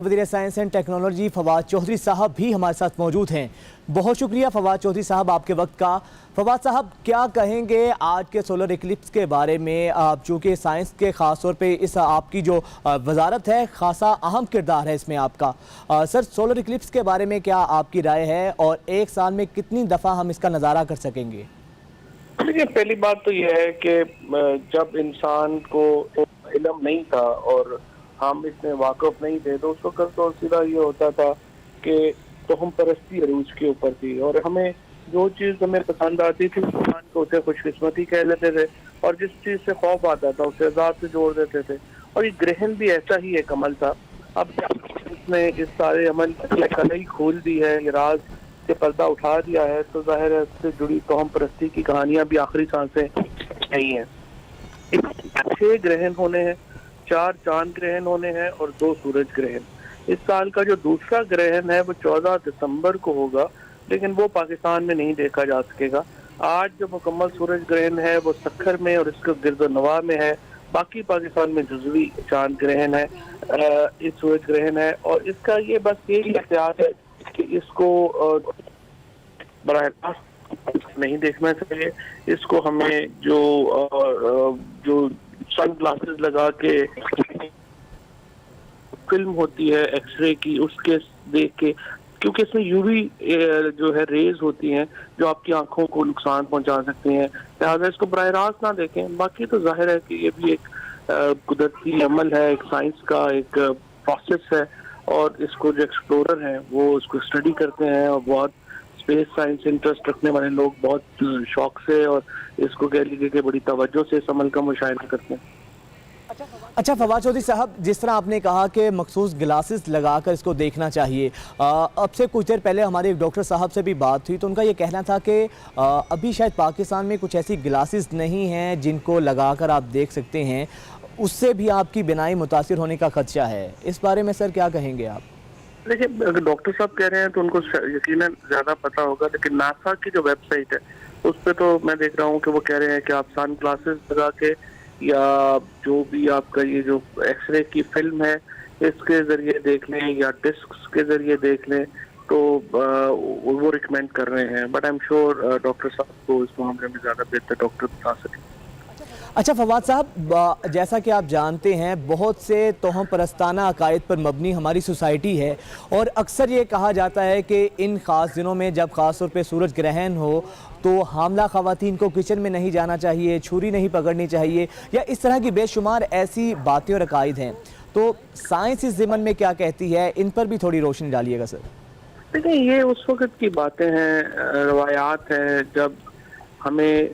वज़ीर science and technology Fawad Chaudhry साहब भी हमारे साथ मौजूद हैं। बहुत शुक्रिया फवाद चौधरी साहब आपके वक्त का। फवाद साहब, क्या कहेंगे आज के सोलर इक्लिप्स के बारे में? आप चूँकि साइंस के ख़ास तौर पे इस आपकी जो वजारत है खासा अहम किरदार है इसमें आपका। सर, सोलर इक्लिप्स के बारे में क्या आपकी राय है और एक साल में कितनी दफ़ा हम इसका नज़ारा कर सकेंगे? देखिए, पहली बात तो यह है कि जब इंसान को इल्म नहीं था और हम इसमें वाकफ नहीं थे तो उस वक्त तो सीधा ये होता था कि तोहम परस्ती अरूज के ऊपर थी और हमें जो चीज़ हमें पसंद आती थी इंसान को उसे खुशकिस्मती कह लेते थे और जिस चीज़ से खौफ आता था उसे अजाब से जोड़ देते थे। और ये ग्रहण भी ऐसा ही एक अमल था। अब इसने इस सारे अमल की कलई खोल दी है, ये राज से पर्दा उठा दिया है, तो जाहिर है उससे जुड़ी तोहम परस्ती की कहानियां भी आखिरी सांसें नहीं है। 6 ग्रहण होने हैं, 4 चांद ग्रहण होने हैं और 2 सूरज ग्रहण। इस साल का जो दूसरा ग्रहण है वो 14 दिसंबर को होगा, लेकिन वो पाकिस्तान में नहीं देखा जा सकेगा। आज जो मुकम्मल सूरज ग्रहण है वो सखर में और इसके गिरदोनवा में है। बाकी पाकिस्तान में जुज़वी चांद ग्रहण है, इस सूरज ग्रहण है और इसका ये बस यही एहतियात है कि इसको बराह रास्त नहीं देखना चाहिए। इसको हमें जो सन ग्लासेस लगा के फिल्म होती है एक्सरे की उसके देख के, क्योंकि इसमें यूवी जो है रेज होती हैं जो आपकी आंखों को नुकसान पहुंचा सकती हैं, लिहाजा इसको बराह रास्त ना देखें। बाकी तो जाहिर है कि ये भी एक कुदरती अमल है, एक साइंस का एक प्रोसेस है और इसको जो एक्सप्लोरर हैं वो उसको स्टडी करते हैं और बहुत स्पेस साइंस इंटरेस्ट रखने वाले लोग बहुत शौक से और इसको कह लीजिए कि बड़ी तवज्जो से इस अमल का मुशाहिदा करते हैं। अच्छा फवाद चौधरी साहब, जिस तरह आपने कहा कि मखसूस ग्लासेस लगाकर इसको देखना चाहिए, अब से कुछ देर पहले हमारे एक डॉक्टर साहब से भी बात हुई तो उनका ये कहना था कि अभी शायद पाकिस्तान में कुछ ऐसी ग्लासेस नहीं हैं जिनको लगाकर आप देख सकते हैं, उससे भी आपकी बिनाई मुतासिर होने का खदशा है। इस बारे में सर क्या कहेंगे आप? देखिए, अगर डॉक्टर साहब कह रहे हैं तो उनको यकीनन ज्यादा पता होगा, लेकिन नासा की जो वेबसाइट है उस पर तो मैं देख रहा हूँ कि वो कह रहे हैं कि आप सन ग्लासेस लगा के या जो भी आपका ये जो एक्सरे की फिल्म है इसके जरिए देख लें या डिस्क के जरिए देख लें, तो वो रिकमेंड कर रहे हैं। But I am sure doctor साहब को इस मामले में ज्यादा बेहतर डॉक्टर बता सकें। अच्छा फवाद साहब, जैसा कि आप जानते हैं बहुत से तोहम परस्ताना अकायद पर मबनी हमारी सोसाइटी है और अक्सर ये कहा जाता है कि इन ख़ास दिनों में जब ख़ास तौर पे सूरज ग्रहण हो तो हामला ख़वातीन को किचन में नहीं जाना चाहिए, छुरी नहीं पकड़नी चाहिए या इस तरह की बेशुमार ऐसी बातें और अकायद हैं। तो साइंस इस ज़िमन में क्या कहती है, इन पर भी थोड़ी रोशनी डालिएगा सर। देखिए, ये उस वक्त की बातें हैं, रवायात हैं जब हमें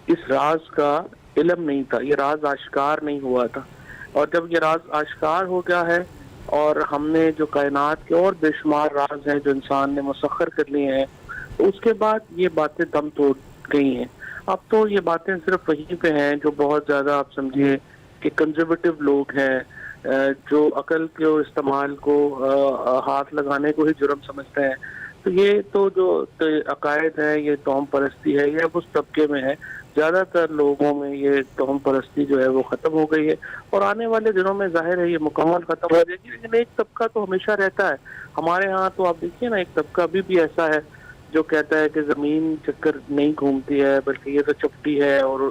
इस राज का इल्म नहीं था, ये राज आश्कार नहीं हुआ था और जब ये राज आश्कार हो गया है और हमने जो कायनात के और बेशुमार राज हैं जो इंसान ने मुसख्खर कर लिए हैं, तो उसके बाद ये बातें दम तोड़ गई हैं। अब तो ये बातें सिर्फ वहीं पे हैं जो बहुत ज़्यादा आप समझिए कि कंजर्वेटिव लोग हैं जो अकल के इस्तेमाल को हाथ लगाने को ही जुर्म समझते हैं। तो ये तो जो अकायद है, ये तोहम परस्ती है, ये अब उस तबके में है। ज़्यादातर लोगों में ये तोहम परस्ती जो है वो ख़त्म हो गई है और आने वाले दिनों में जाहिर है ये मुकम्मल ख़त्म हो जाएगी, लेकिन एक तबका तो हमेशा रहता है। हमारे यहाँ तो आप देखिए ना, एक तबका अभी भी ऐसा है जो कहता है कि ज़मीन चक्कर नहीं घूमती है बल्कि ये तो चपटी है और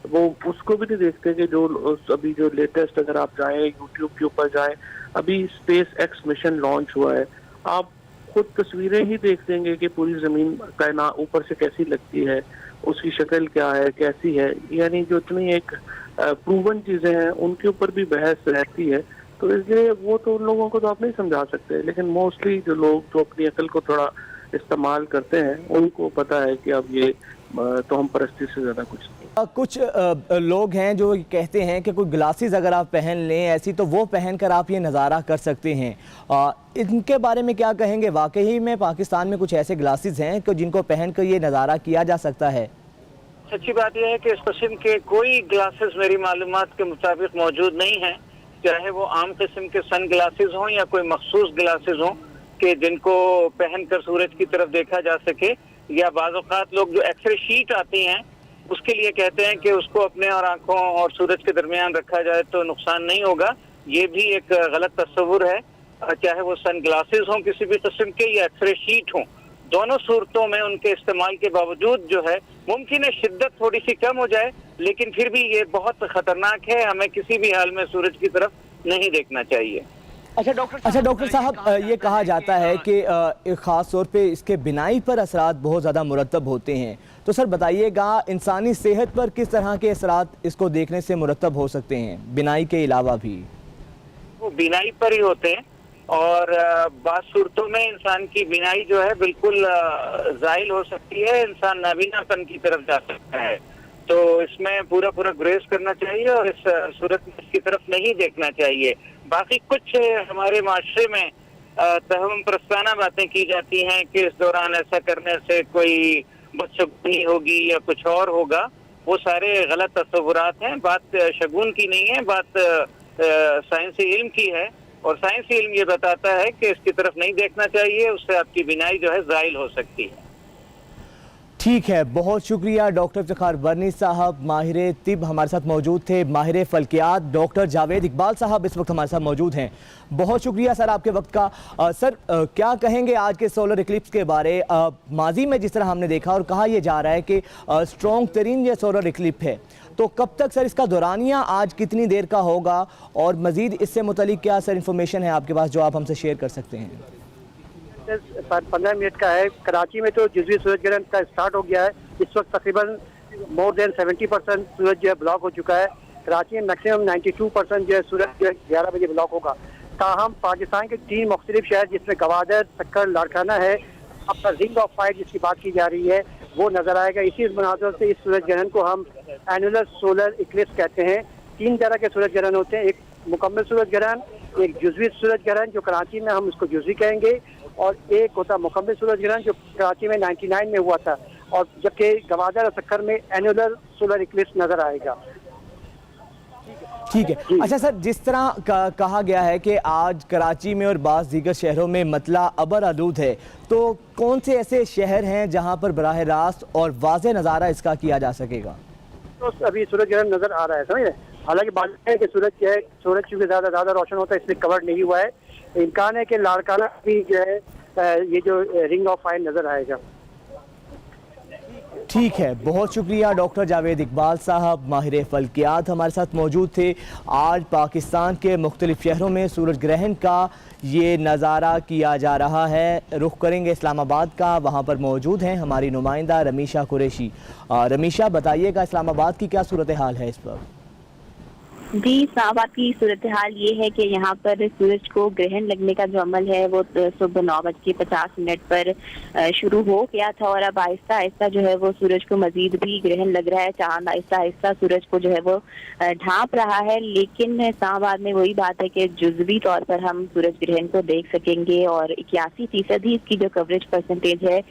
वो उसको भी नहीं देखते कि जो अभी जो लेटेस्ट, अगर आप जाएँ यूट्यूब के ऊपर जाएँ, अभी स्पेस एक्स मिशन लॉन्च हुआ है, आप खुद तस्वीरें ही देख देंगे कि पूरी ज़मीन कायनात ऊपर से कैसी लगती है, उसकी शक्ल क्या है, कैसी है। यानी जो इतनी एक प्रूवन चीज़ें हैं उनके ऊपर भी बहस रहती है, तो इसलिए वो तो उन लोगों को तो आप नहीं समझा सकते, लेकिन मोस्टली जो लोग जो अपनी अकल को थोड़ा इस्तेमाल करते हैं उनको पता है कि अब ये तोहम परस्ती से ज़्यादा कुछ नहीं। कुछ लोग हैं जो कहते हैं कि कोई ग्लासेस अगर आप पहन लें ऐसी तो वो पहनकर आप ये नज़ारा कर सकते हैं, इनके बारे में क्या कहेंगे? वाकई में पाकिस्तान में कुछ ऐसे ग्लासेस हैं कि जिनको पहनकर ये नज़ारा किया जा सकता है? सच्ची बात यह है कि इस किस्म के कोई ग्लासेस मेरी मालूमात के मुताबिक मौजूद नहीं है, चाहे वो आम किस्म के सन ग्लासेस हों या कोई मखसूस ग्लासेस हों कि जिनको पहनकर सूरज की तरफ देखा जा सके, या बाज़ औक़ात लोग जो एक्सरे शीट आती हैं उसके लिए कहते हैं कि उसको अपने और आंखों और सूरज के दरमियान रखा जाए तो नुकसान नहीं होगा। ये भी एक गलत तस्वुर है। चाहे वो सन ग्लासेस हों किसी भी किस्म के या एक्सरे शीट हों, दोनों सूरतों में उनके इस्तेमाल के बावजूद जो है मुमकिन है शिद्दत थोड़ी सी कम हो जाए, लेकिन फिर भी ये बहुत खतरनाक है। हमें किसी भी हाल में सूरज की तरफ नहीं देखना चाहिए। अच्छा डॉक्टर साहब, ये कहा जाता है कि ख़ास तौर पे इसके बिनाई पर असरात बहुत ज़्यादा मुरतब होते हैं, तो सर बताइएगा इंसानी सेहत पर किस तरह के असरात इसको देखने से मुरतब हो सकते हैं, बिनाई के अलावा भी? वो बिनाई पर ही होते हैं और बात सूरतों में इंसान की बिनाई जो है बिल्कुल ज़ाइल हो सकती है, इंसान नाबीनापन की तरफ जा सकता है। तो इसमें पूरा ग्रेस करना चाहिए और इस सूरत में इसकी तरफ नहीं देखना चाहिए। बाकी कुछ हमारे माशरे में तहम प्रस्ताना बातें की जाती हैं कि इस दौरान ऐसा करने से कोई बदशगुनी होगी या कुछ और होगा, वो सारे गलत तस्वुरात हैं। बात शगुन की नहीं है, बात साइंसी इल्म की है और साइंसी इल्म ये बताता है कि इसकी तरफ नहीं देखना चाहिए, उससे आपकी बिनाई जो है ज़ाइल हो सकती है। ठीक है, बहुत शुक्रिया डॉक्टर इफ्तिखार बरनी साहब, माहिर तिब हमारे साथ मौजूद थे। माहिर फल्कियात डॉक्टर जावेद इकबाल साहब इस वक्त हमारे साथ मौजूद हैं। बहुत शुक्रिया सर आपके वक्त का। सर क्या कहेंगे आज के सोलर इक्लिप्स के बारे? माजी में जिस तरह हमने देखा और कहा यह जा रहा है कि स्ट्रॉन्ग तरीन ये सोलर इक्लिप है, तो कब तक सर इसका दौरानिया आज कितनी देर का होगा और मज़ीद इससे मुतालिक क्या सर इन्फॉर्मेशन है आपके पास जो आप हमसे शेयर कर सकते हैं? 15 मिनट का है। कराची में तो जुज़वी सूरज ग्रहण का स्टार्ट हो गया है। इस वक्त तकरीबन मोर देन 70% सूरज जो है ब्लॉक हो चुका है। कराची में मैक्सिमम 92% जो है सूरज जो है 11 बजे ब्लॉक होगा। ताहम पाकिस्तान के 3 मुख्तलिफ शहर जिसमें गवादर, सक्कर, लाड़काना है, अब तक रिंग ऑफ फायर जिसकी बात की जा रही है वो नजर आएगा। इसी मुनासबत से इस सूरज ग्रहण को हम एनुलर सोलर इक्लिप्स कहते हैं। 3 तरह के सूरज ग्रहण होते हैं, एक मुकम्मल सूरज ग्रहण, एक जुज़वी सूरज ग्रहण जो कराची में हम उसको जुज़वी कहेंगे, और एक होता मुकम्मल सूरज ग्रहण जो कराची में 99 में हुआ था, और जबकि गवादर और सक्कर में एनुलर सोलर इक्लिप्स नजर आएगा। ठीक है। अच्छा सर, जिस तरह कहा गया है कि आज कराची में और बाज़ दीगर शहरों में मतला अबर आलूद है, तो कौन से ऐसे शहर हैं जहां पर बराह रास्त और वाज़ेह नज़ारा इसका किया जा सकेगा? तो अभी सूरज ग्रहण नजर आ रहा है, समझे। हालांकि बात है कि सूरज चूंकि ज़्यादा रोशन होता है इसलिए कवर नहीं हुआ है। इम्कान है कि लाड़काना भी जो है ये जो रिंग ऑफ फायर नजर आएगा। ठीक है, बहुत शुक्रिया डॉक्टर जावेद इकबाल साहब, माहिर फल्कियात हमारे साथ मौजूद थे। आज पाकिस्तान के मुख्तलिफ शहरों में सूरज ग्रहण का ये नज़ारा किया जा रहा है। रुख करेंगे इस्लामाबाद का, वहाँ पर मौजूद हैं हमारी नुमाइंदा रमीशा कुरैशी। रमीशा, बताइएगा इस्लामाबाद की क्या सूरत हाल है इस वक्त? जी, इस्लामाबाद की सूरत हाल ये है कि यहाँ पर सूरज को ग्रहण लगने का जो अमल है वो सुबह 9:50 पर शुरू हो गया था और अब आहिस्ता आहिस्ता जो है वो सूरज को मजीद भी ग्रहण लग रहा है। चांद आहिस्ता आहिस्ता सूरज को जो है वो ढांप रहा है, लेकिन इस्लामाबाद में वही बात है कि जुज़वी तौर पर हम सूरज ग्रहण को देख सकेंगे और 81% ही इसकी जो कवरेज परसेंटेज है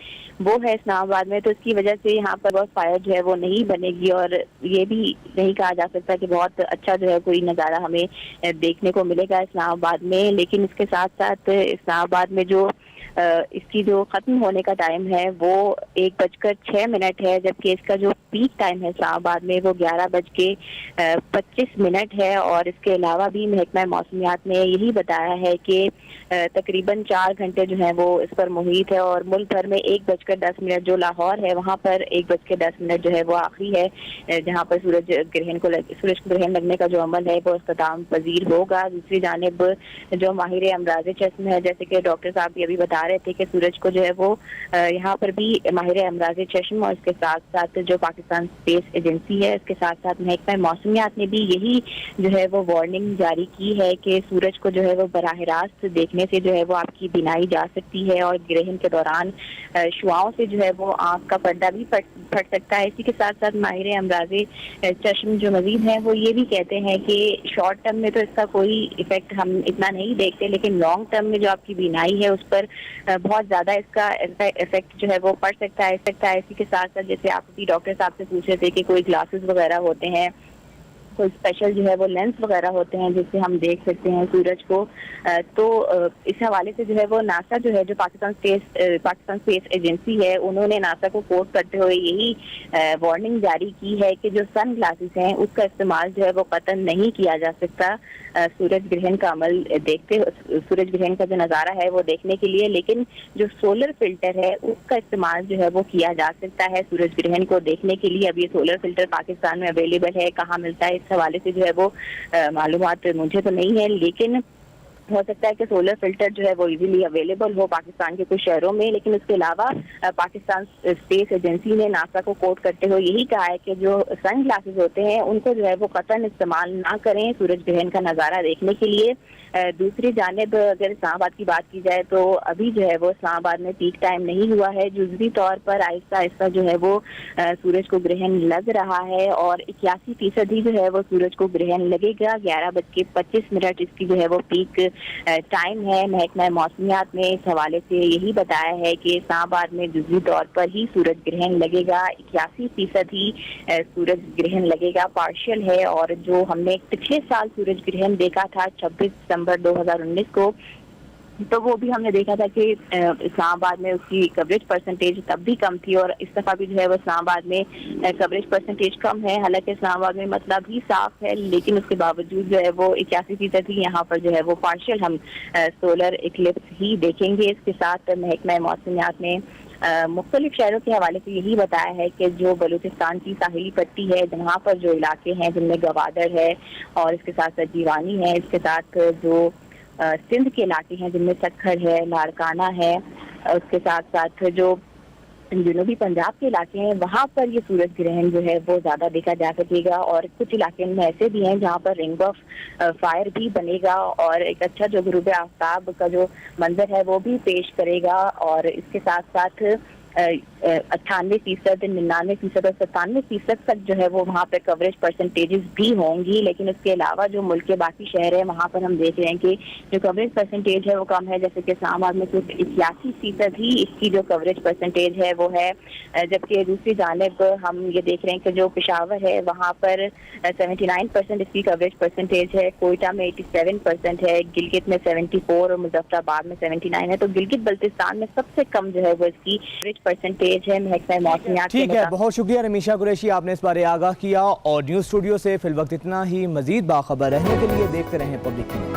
वो है इस्लामाबाद में। तो इसकी वजह से यहाँ पर बहुत फायर जो है वो नहीं बनेगी और ये भी नहीं कहा जा सकता कि बहुत अच्छा जो है कोई नज़ारा हमें देखने को मिलेगा इस्लामाबाद में। लेकिन इसके साथ साथ इस्लामाबाद में जो इसकी जो खत्म होने का टाइम है वो 1:06 है, जबकि इसका जो पीक टाइम है इस्लामाबाद में वो 11:25 है। और इसके अलावा भी महकमा मौसमियात ने यही बताया है कि तकरीबन 4 घंटे जो है वो इस पर मुहित है और मुल्क भर में 1:10 जो लाहौर है वहाँ पर 1:10 जो है वो आखिरी है जहाँ पर सूरज ग्रहण लगने का जो अमल है वो इख्तिताम पजीर होगा। दूसरी जानिब जो माहिर अमराज चश्म है, जैसे कि डॉक्टर साहब भी अभी बता रहे थे कि सूरज को जो है वो यहाँ पर भी माहिर अमराज चश्म और इसके साथ साथ जो पाकिस्तान स्पेस एजेंसी है, इसके साथ साथ महकमा मौसमियात ने भी यही जो है वो वार्निंग जारी की है कि सूरज को जो है वो बराह रास्त देखने से जो है वो आपकी बिनाई जा सकती है और ग्रहण के दौरान शुआओं से जो है वो आँख का पर्दा भी फट सकता है। इसी के साथ साथ माहिर अमराज चश्म जो मजीद है वो ये भी कहते हैं कि शॉर्ट टर्म में तो इसका कोई इफेक्ट हम इतना नहीं देखते, लेकिन लॉन्ग टर्म में जो आपकी बिनाई है उस पर बहुत ज़्यादा इसका इफेक्ट जो है वो पड़ सकता है। इसी के साथ साथ जैसे आप भी डॉक्टर साहब से पूछ रहे थे कि कोई ग्लासेस वगैरह होते हैं कोई स्पेशल जो है वो लेंस वगैरह होते हैं जिससे हम देख सकते हैं सूरज को। तो इस हवाले से जो है वो नासा जो है, जो पाकिस्तान स्पेस एजेंसी है, उन्होंने नासा को कोट करते हुए यही वार्निंग जारी की है कि जो सन ग्लासेस हैं उसका इस्तेमाल जो है वो कतई नहीं किया जा सकता सूरज ग्रहण का अमल देखते, सूरज ग्रहण का जो नज़ारा है वो देखने के लिए, लेकिन जो सोलर फिल्टर है उसका इस्तेमाल जो है वो किया जा सकता है सूरज ग्रहण को देखने के लिए। अब ये सोलर फिल्टर पाकिस्तान में अवेलेबल है, कहाँ मिलता है, इस हवाले से जो है वो मालूमात मुझे तो नहीं है, लेकिन हो सकता है कि सोलर फिल्टर जो है वो इजीली अवेलेबल हो पाकिस्तान के कुछ शहरों में। लेकिन उसके अलावा पाकिस्तान स्पेस एजेंसी ने नासा को कोट करते हुए यही कहा है कि जो सन ग्लासेस होते हैं उनको जो है वो कतई इस्तेमाल ना करें सूरज ग्रहण का नज़ारा देखने के लिए। दूसरी जानिब अगर इस्लामाबाद की बात की जाए तो अभी जो है वो इस्लामाबाद में पीक टाइम नहीं हुआ है, जुज़वी तौर पर आहिस्ता आहिस्ता जो है वो सूरज को ग्रहण लग रहा है और 81% ही जो है वो सूरज को ग्रहण लगेगा। 11:25 इसकी जो है वो पीक टाइम है। महकमा मौसमियात ने इस हवाले से यही बताया है कि इस्लामाबाद में जुज़वी तौर पर ही सूरज ग्रहण लगेगा, 81% ही सूरज ग्रहण लगेगा, पार्शियल है। और जो हमने पिछले साल सूरज ग्रहण देखा था 26 दिसंबर 2019 को, तो वो भी हमने देखा था कि इस्लामाबाद में उसकी कवरेज परसेंटेज तब भी कम थी और इस दफ़ा भी जो है वो इस्लामाबाद में कवरेज परसेंटेज कम है। हालांकि इस्लामाबाद में मतलब भी साफ है, लेकिन उसके बावजूद जो है वो 81% ही यहाँ पर जो है वो पार्शियल हम सोलर इक्लिप्स ही देखेंगे। इसके साथ महकमा मौसमियात ने मुख्तलिफ शहरों के हवाले से यही बताया है कि जो बलूचिस्तान की साहिली पट्टी है, जहाँ पर जो इलाके हैं जिनमें गवादर है और इसके साथ जीवानी है, इसके साथ जो सिंध के इलाके हैं जिनमें सक्खर है, लाड़काना है, उसके साथ साथ जो जनूबी पंजाब के इलाके हैं वहाँ पर ये सूरज ग्रहण जो है वो ज़्यादा देखा जा सकेगा। और कुछ इलाके में ऐसे भी हैं जहाँ पर रिंग ऑफ फायर भी बनेगा और एक अच्छा जो गुरूब आफ्ताब का जो मंजर है वो भी पेश करेगा। और इसके साथ साथ 98%, 99% और 97% तक जो है वो वहाँ पे कवरेज परसेंटेजेस भी होंगी। लेकिन उसके अलावा जो मुल्क के बाकी शहर है वहाँ पर हम देख रहे हैं कि जो कवरेज परसेंटेज है वो कम है। जैसे कि इस्लामाबाद में सिर्फ 81% ही इसकी जो कवरेज परसेंटेज है वो है, जबकि दूसरी जानिब हम ये देख रहे हैं कि जो पेशावर है वहाँ पर 79% इसकी कवरेज परसेंटेज है, कोयटा में 87% है, गिलगित में 74 और मुजफ्फराबाद में 79 है। तो गिलगित बल्तिस्तान में सबसे कम जो है वो इसकी परसेंटेज है महकमा मौसमियात। ठीक है, बहुत शुक्रिया रमीशा कुरैशी, आपने इस बारे आगाह किया। और न्यूज़ स्टूडियो से फिल वक्त इतना ही। मजीद बाखबर रहने के लिए देखते रहें पब्लिक न्यूज़।